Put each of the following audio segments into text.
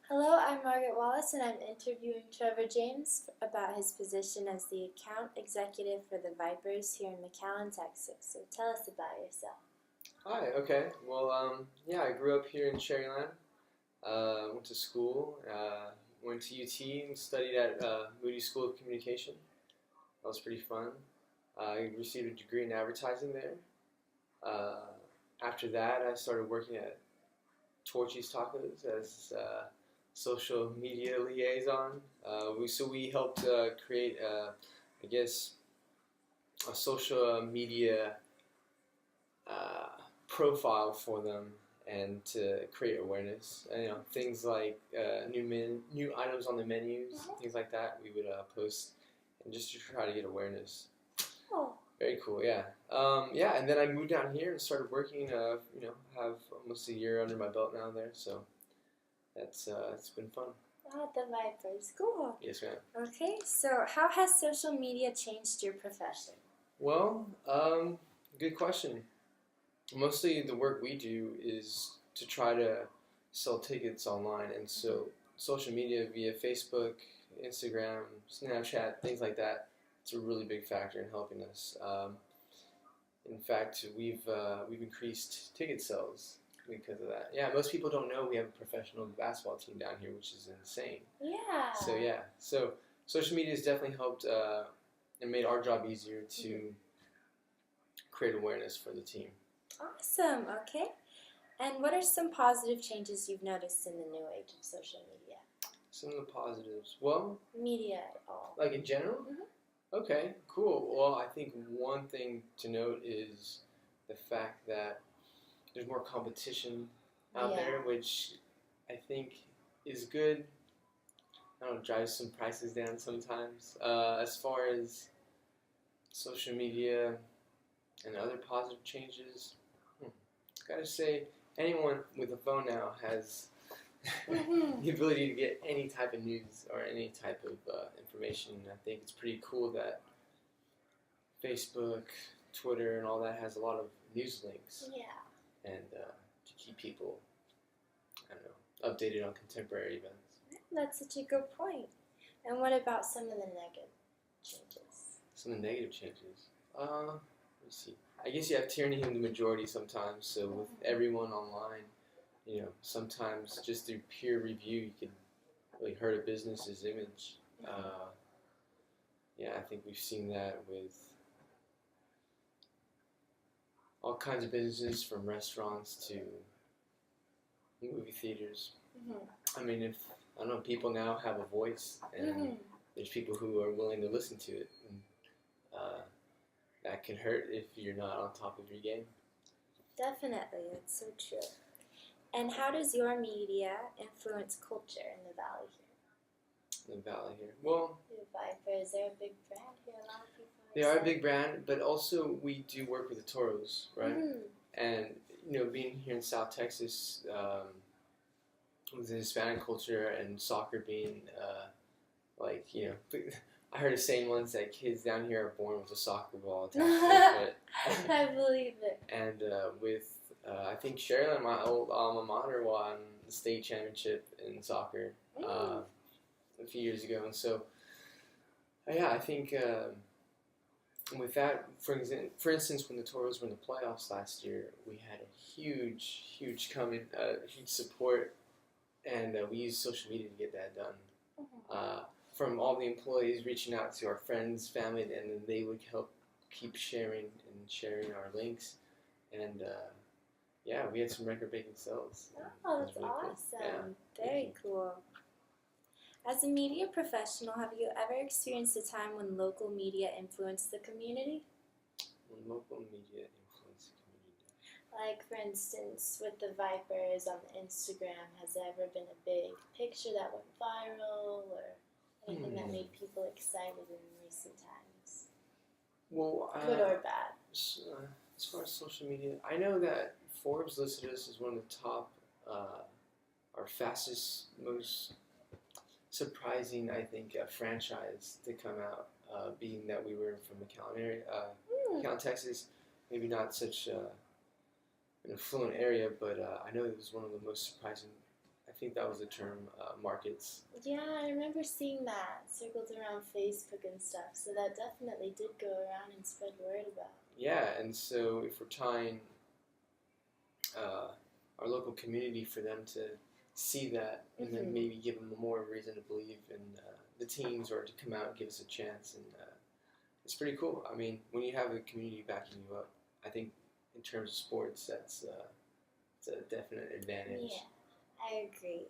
Hello, I'm Margaret Wallace, and I'm interviewing Trevor James about his position as the account executive for the Vipers here in McAllen, Texas. So tell us about yourself. Hi, okay. Well, yeah, I grew up here in Cherryland. Went to school, went to UT and studied at Moody School of Communication. That was pretty fun. I received a degree in advertising there. Uh, After that, I started working at Torchy's Tacos as social media liaison. We helped create, I guess, a social media uh, profile for them and to create awareness. And, things like new items on the menus, things like that. We would post and just to try to get awareness. Oh. Very cool, yeah. Yeah, and then I moved down here and started working. Have almost a year under my belt now there, so that's it's been fun. Ah, the Vipers. Cool. Yes, ma'am. Okay, so how has social media changed your profession? Well, good question. Mostly the work we do is to try to sell tickets online, and so social media via Facebook, Instagram, Snapchat, things like that, it's a really big factor in helping us. In fact, we've increased ticket sales because of that. Yeah, most people don't know we have a professional basketball team down here, which is insane. Yeah. So social media has definitely helped and made our job easier to create awareness for the team. Awesome. Okay. And what are some positive changes you've noticed in the new age of social media? Some of the positives. Well, Media at all. like in general? Mhm. Okay, cool. Well, I think one thing to note is the fact that there's more competition out there, which I think is good. I don't know, drives some prices down sometimes. As far as social media and other positive changes, gotta say, anyone with a phone now has the ability to get any type of news or any type of information. I think it's pretty cool that Facebook, Twitter, and all that has a lot of news links. Yeah. And to keep people, I don't know, updated on contemporary events. That's such a good point. And what about some of the negative changes? Some of the negative changes. Let's see. I guess you have tyranny in the majority sometimes. So with everyone online, sometimes just through peer review, you can really hurt a business's image. Yeah, I think we've seen that with all kinds of businesses, from restaurants to movie theaters. I mean, I don't know, people now have a voice, and there's people who are willing to listen to it. And, that can hurt if you're not on top of your game. Definitely, that's so true. And how does your media influence culture in the Valley here? In the Valley here? Well, The Vipers, they're a big brand here. A lot of people they are a big brand, but also we do work with the Toros, right? And, being here in South Texas, with the Hispanic culture and soccer being, I heard a saying once that kids down here are born with a soccer ball attached to their foot. I believe it. And I think Cherryland, my old alma mater, won the state championship in soccer a few years ago. And so, yeah, I think with that, for instance, when the Toros were in the playoffs last year, we had a huge support, and we used social media to get that done. From all the employees reaching out to our friends, family, and then they would help keep sharing our links. And yeah, we had some record-breaking sales. Oh, that's really awesome. Cool. Yeah. Very cool. As a media professional, have you ever experienced a time when local media influenced the community? When local media influenced the community? Like, for instance, with the Vipers on Instagram, has there ever been a big picture that went viral, or anything that made people excited in recent times? Well, good or bad? As far as social media, I know that Forbes listed us as one of the top, our fastest, most surprising, I think, franchise to come out, being that we were from McAllen area, McAllen, Texas. Maybe not such an affluent area, but I know it was one of the most surprising. I think that was the term, markets. Yeah, I remember seeing that circled around Facebook and stuff. So that definitely did go around and spread word about. Yeah, and so if we're tying our local community for them to see that, and then maybe give them more reason to believe in the teams or to come out and give us a chance, and it's pretty cool. I mean, when you have a community backing you up, I think in terms of sports, that's it's a definite advantage. Yeah, I agree.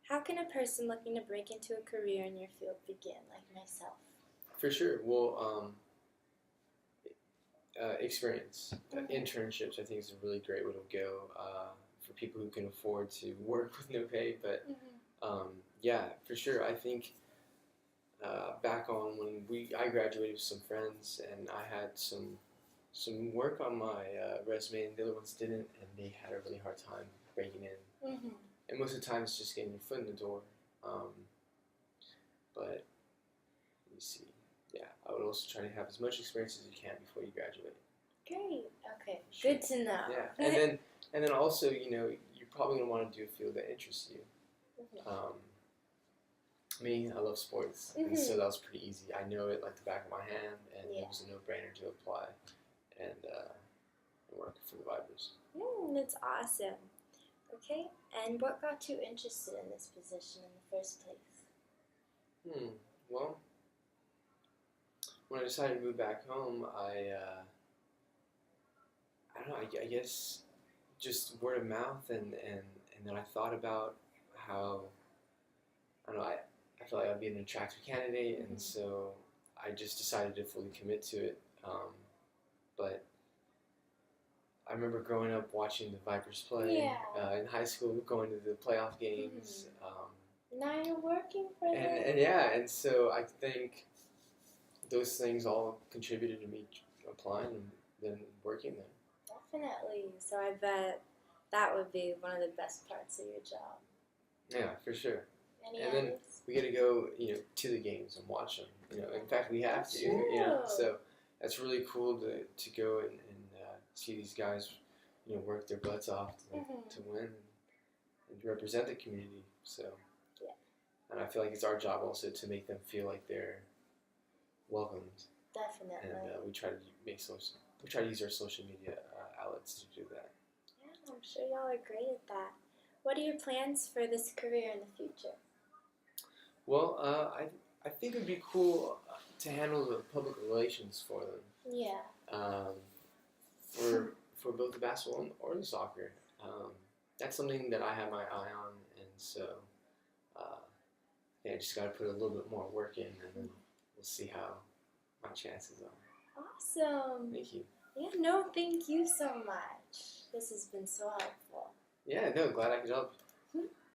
How can a person looking to break into a career in your field begin, like myself? For sure. Well, experience. Internships, I think, is a really great way to go for people who can afford to work with no pay. But yeah, for sure. I think back on when I graduated with some friends, and I had some work on my resume, and the other ones didn't, and they had a really hard time breaking in. And most of the time, it's just getting your foot in the door. But let me see. Yeah, I would also try to have as much experience as you can before you graduate. Great. Okay. Sure. Good to know. Yeah, and then also, you're probably gonna want to do a field that interests you. Me, I love sports, and so that was pretty easy. I know it like the back of my hand, and it was a no-brainer to apply and work for the Vipers. That's awesome. Okay, and what got you interested in this position in the first place? Well, when I decided to move back home, I don't know. I guess just word of mouth, and then I thought about how I don't know. I felt like I'd be an attractive candidate, and so I just decided to fully commit to it. But I remember growing up watching the Vipers play in high school, going to the playoff games. Now you're working for them. And so I think those things all contributed to me applying and then working there. Definitely. So I bet that would be one of the best parts of your job. Yeah, for sure. Any and others? Then we get to go, to the games and watch them. In fact, we have to. True. So that's really cool to go and see these guys, work their butts off to win and to represent the community. So, and I feel like it's our job also to make them feel like they're welcomed. Definitely. And we try to use our social media outlets to do that. Yeah, I'm sure y'all are great at that. What are your plans for this career in the future? Well, I think it would be cool to handle the public relations for them. Yeah. For both the basketball or the soccer. That's something that I have my eye on, and so I just got to put a little bit more work in, and then we'll see how my chances are. Awesome. Thank you. Yeah, no, thank you so much. This has been so helpful. Yeah, no, glad I could help.